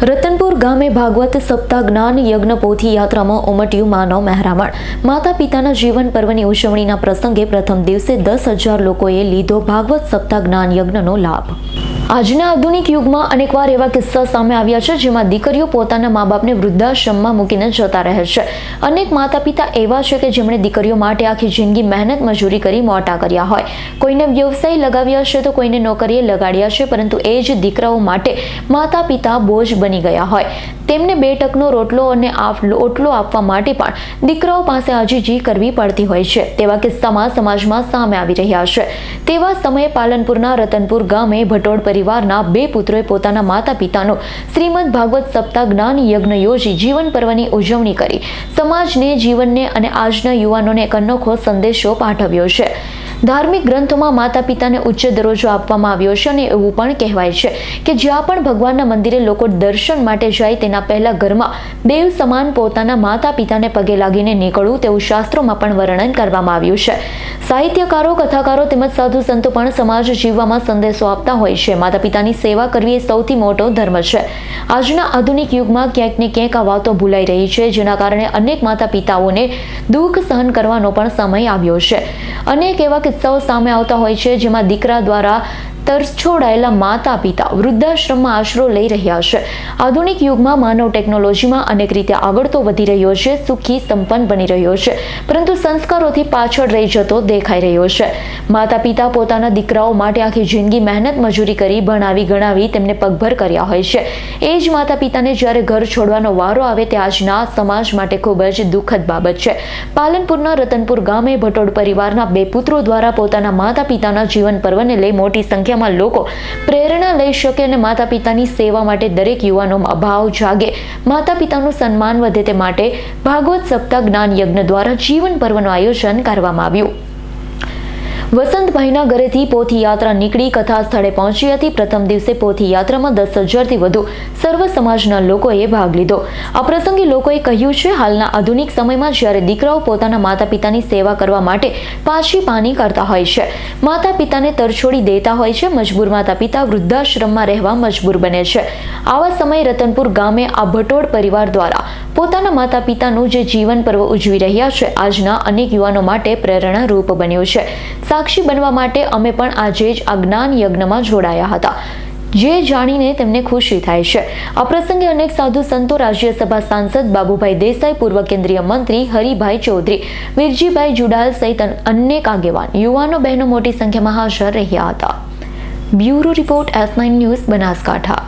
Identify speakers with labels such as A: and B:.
A: રતનપુર ગામે ભાગવત સપ્તાહ જ્ઞાન યજ્ઞ પોથી યાત્રામાં ઉમટ્યું માનવ મહેરામણ. માતા પિતાના જીવન પર્વની ઉજવણીના પ્રસંગે પ્રથમ દિવસે 10,000 લોકોએ લીધો ભાગવત સપ્તાહ જ્ઞાન યજ્ઞનો લાભ. આજના આધુનિક યુગમાં અનેકવાર એવા કિસ્સા સામે આવ્યા છે જેમાં દીકરીઓ પોતાના મા બાપને વૃદ્ધાશ્રમમાં મૂકીને જતા રહે છે. અનેક માતા પિતા એવા છે કે જેમણે દીકરીઓ માટે આખી જિંદગી મહેનત મજૂરી કરી મોટા કર્યા હોય. કોઈને વ્યવસાય લગાવ્યા છે તો કોઈને નોકરીએ લગાડ્યા છે, પરંતુ એ જ દીકરાઓ માટે માતા પિતા બોજ બની ગયા હોય. તેમને 2 ટકનો રોટલો અને ઓટલો આપવા માટે પણ દીકરાઓ પાસે આજીજી કરવી પડતી હોય છે. તેવા કિસ્સામાં સમાજમાં સામે આવી રહ્યા છે. તેવા સમયે પાલનપુરના રતનપુર ગામે ભટોડ પરિવારના 2 પુત્રોએ પોતાના માતા પિતાનું શ્રીમદ ભાગવત સપ્તાહ જ્ઞાન યજ્ઞ યોજી જીવન પર્વની ઉજવણી કરી સમાજને, જીવનને અને આજના યુવાનોને એક અનોખો સંદેશો પાઠવ્યો છે. ધાર્મિક ગ્રંથોમાં માતા પિતાને ઉચ્ચ દરજ્જો આપવામાં આવ્યો છે અને એવું પણ કહેવાય છે કે જ્યાં પણ ભગવાનના મંદિરે લોકો દર્શન માટે જાય તેના પહેલા ઘરમાં દેવ સમાન પોતાના માતા પિતાને પગે લાગીને નીકળવું તેવું શાસ્ત્રોમાં પણ વર્ણન કરવામાં આવ્યું છે. સાહિત્યકારો, કથાકારો તેમજ સાધુ સંતો પણ સમાજ જીવવામાં સંદેશો આપતા હોય છે. માતા પિતાની સેવા કરવી એ સૌથી મોટો ધર્મ છે. આજના આધુનિક યુગમાં ક્યાંક ને ક્યાંક આ વાતો ભૂલાઈ રહી છે, જેના કારણે અનેક માતા પિતાઓને દુઃખ સહન કરવાનો પણ સમય આવ્યો છે. અનેક એવા કિસ્સાઓ સામે આવતા હોય છે જેમાં દીકરા દ્વારા તરછોડાયેલા માતા પિતા વૃદ્ધાશ્રમમાં આશરો લઈ રહ્યા છે. આધુનિક યુગમાં માનવ ટેકનોલોજીમાં અનેક રીતે આગળ તો વધી રહ્યો છે, સુખી સંપન્ન બની રહ્યો છે, પરંતુ સંસ્કારોથી પાછળ રહી જતો દેખાઈ રહ્યો છે. માતા પિતા પોતાના દીકરાઓ માટે આખી જિંદગી મહેનત મજૂરી કરી ભણાવી ગણાવી તેમને પગભર કર્યા હોય છે. એ જ માતા પિતાને જ્યારે ઘર છોડવાનો વારો આવે તે આજના સમાજ માટે ખૂબ જ દુઃખદ બાબત છે. પાલનપુરના રતનપુર ગામે ભટોડ પરિવારના 2 પુત્રો દ્વારા પોતાના માતા પિતાના જીવન પર્વને લઈ મોટી સંખ્યામાં લોકો પ્રેરણા લઈ શકે અને માતા પિતાની સેવા માટે દરેક યુવાનોમાં ભાવ જાગે, માતા પિતાનું સન્માન વધે તે માટે ભાગવત સપ્તાહ જ્ઞાન યજ્ઞ દ્વારા જીવન પર્વનું આયોજન કરવામાં આવ્યું. વસંતભાઈના ઘરેથી પોથી યાત્રા નીકળી કથા સ્થળે પહોંચી હતી. પ્રથમ દિવસે પોથી યાત્રામાં 10,000થી વધુ સર્વ સમાજના લોકોએ ભાગ લીધો. આ પ્રસંગે લોકોએ કહ્યું છે, હાલના આધુનિક સમયમાં જ્યારે દીકરાઓ પોતાના માતા પિતાની સેવા કરવા માટે પાછી પાની કરતા હોય છે, માતા પિતાને તરછોડી દેતા હોય છે, મજબૂર માતા પિતા વૃદ્ધાશ્રમમાં રહેવા મજબૂર બને છે. આવા સમયે રતનપુર ગામે આ ભટોડ પરિવાર દ્વારા પોતાના માતા પિતાનું જે જીવન પર્વ ઉજવી રહ્યા છે, આજના અનેક યુવાનો માટે પ્રેરણારૂપ બન્યું છે. સાક્ષી બનવા માટે અમે પણ આજે જ આ જ્ઞાન યજ્ઞમાં જોડાયા હતા, જે જાણીને તેમને ખુશી થાય છે. આ પ્રસંગે અનેક સાધુ સંતો, રાજ્યસભા સાંસદ બાબુભાઈ દેસાઈ, પૂર્વ કેન્દ્રીય મંત્રી હરિભાઈ ચૌધરી, વીરજીભાઈ જુડાલ સહિત અનેક આગેવાન, યુવાનો, બહેનો મોટી સંખ્યામાં હાજર રહ્યા હતા. Bureau report S9 news, Banaskantha.